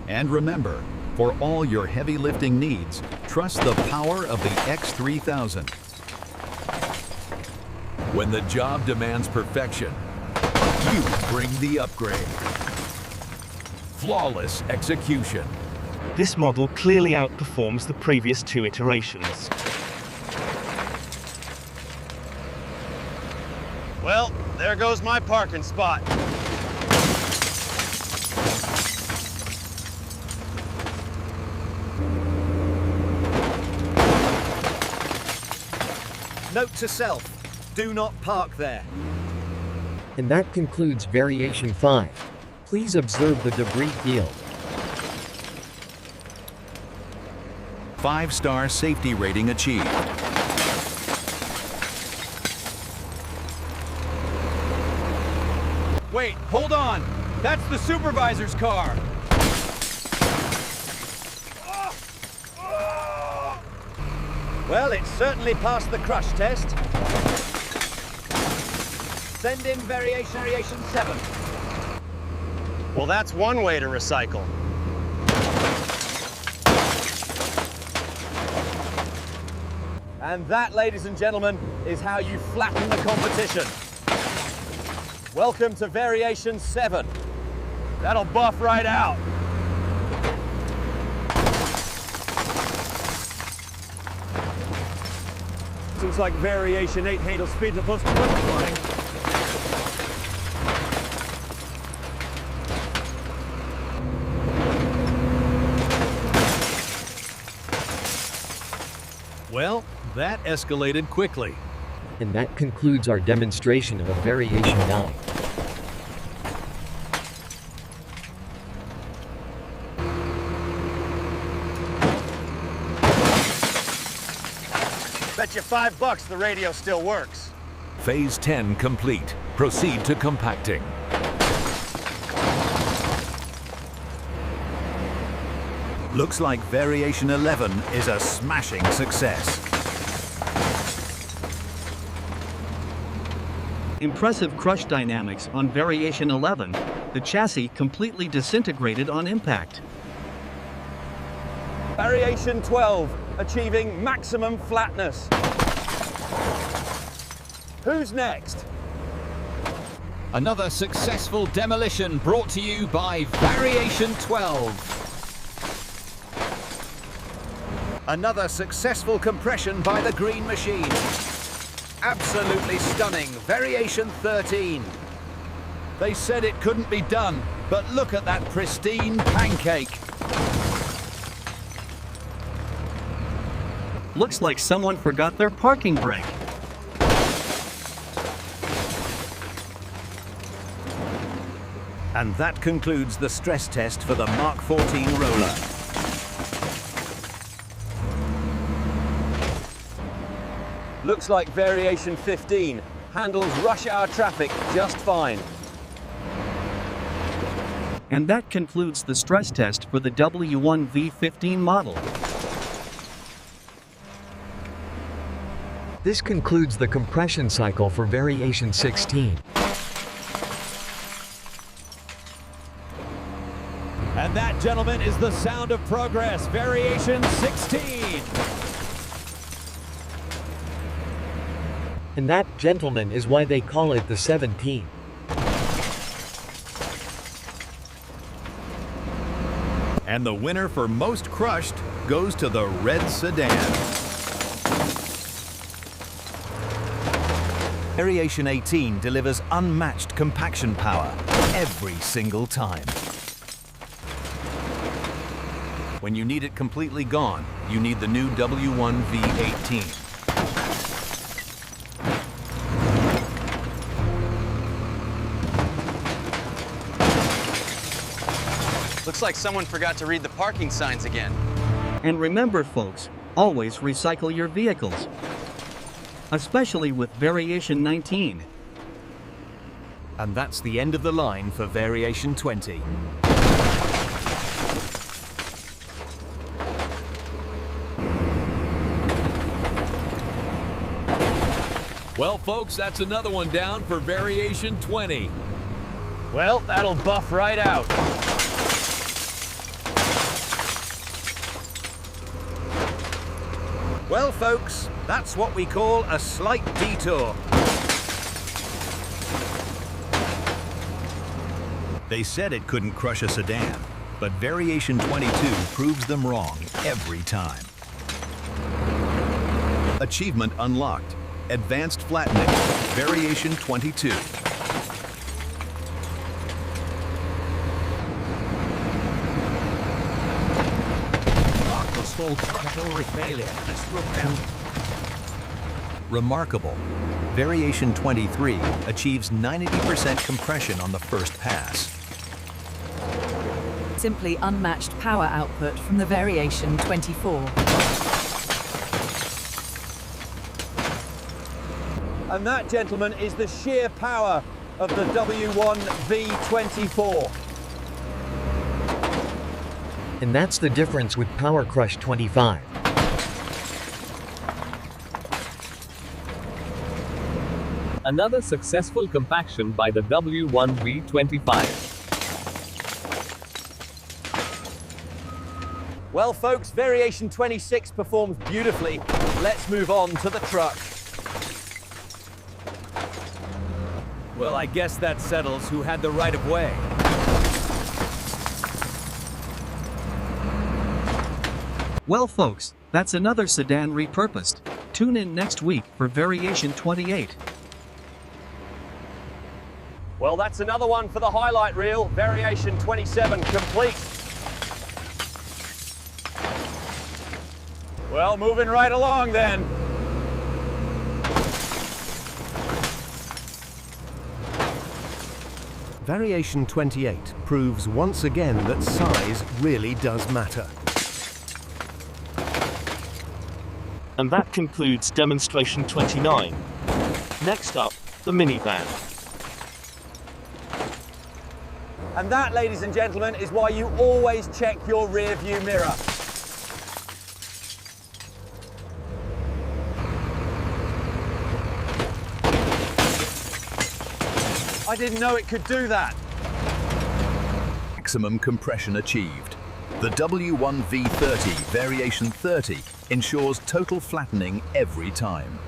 And remember, for all your heavy lifting needs, trust the power of the X3000. When the job demands perfection, you bring the upgrade. Flawless execution. This model clearly outperforms the previous two iterations. Well, there goes my parking spot. Note to self, do not park there. And that concludes Variation 5. Please observe the debris field. 5-star safety rating achieved. Wait, hold on! That's the supervisor's car! Well, it certainly passed the crush test. Send in Variation 7. Well, that's one way to recycle. And that, ladies and gentlemen, is how you flatten the competition. Welcome to Variation 7. That'll buff right out. Seems like Variation 8 handles speed the most qualifying. Well, that escalated quickly. And that concludes our demonstration of Variation 9. Bet you $5 the radio still works. Phase 10 complete. Proceed to compacting. Looks like Variation 11 is a smashing success. Impressive crush dynamics on Variation 11. The chassis completely disintegrated on impact. Variation 12, achieving maximum flatness. Who's next? Another successful demolition brought to you by Variation 12. Another successful compression by the green machine. Absolutely stunning, Variation 13. They said it couldn't be done, but look at that pristine pancake. Looks like someone forgot their parking brake. And that concludes the stress test for the Mark 14 roller. Looks like Variation 15 handles rush hour traffic just fine. And that concludes the stress test for the W1V15 model. This concludes the compression cycle for Variation 16. And that, gentlemen, is the sound of progress, Variation 16. And that, gentlemen, is why they call it the 17. And the winner for most crushed goes to the red sedan. Variation 18 delivers unmatched compaction power every single time. When you need it completely gone, you need the new W1V18. Looks like someone forgot to read the parking signs again. And remember, folks, always recycle your vehicles. Especially with Variation 19. And that's the end of the line for Variation 20. Well, folks, that's another one down for Variation 20. Well, that'll buff right out. Well, folks, that's what we call a slight detour. They said it couldn't crush a sedan, but Variation 22 proves them wrong every time. Achievement unlocked. Advanced Flattening. Variation 22. Remarkable. Variation 23 achieves 90% compression on the first pass. Simply unmatched power output from the Variation 24. And that, gentlemen, is the sheer power of the W1 V24. And that's the difference with Power Crush 25. Another successful compaction by the W1 V25. Well, folks, Variation 26 performs beautifully. Let's move on to the truck. Well, I guess that settles who had the right of way. Well, folks, that's another sedan repurposed. Tune in next week for Variation 28. Well, that's another one for the highlight reel. Variation 27 complete. Well, moving right along then. Variation 28 proves once again that size really does matter. And that concludes demonstration 29. Next up, the minivan. And that, ladies and gentlemen, is why you always check your rear view mirror. I didn't know it could do that. Maximum compression achieved. The W1 V30 Variation 30 ensures total flattening every time.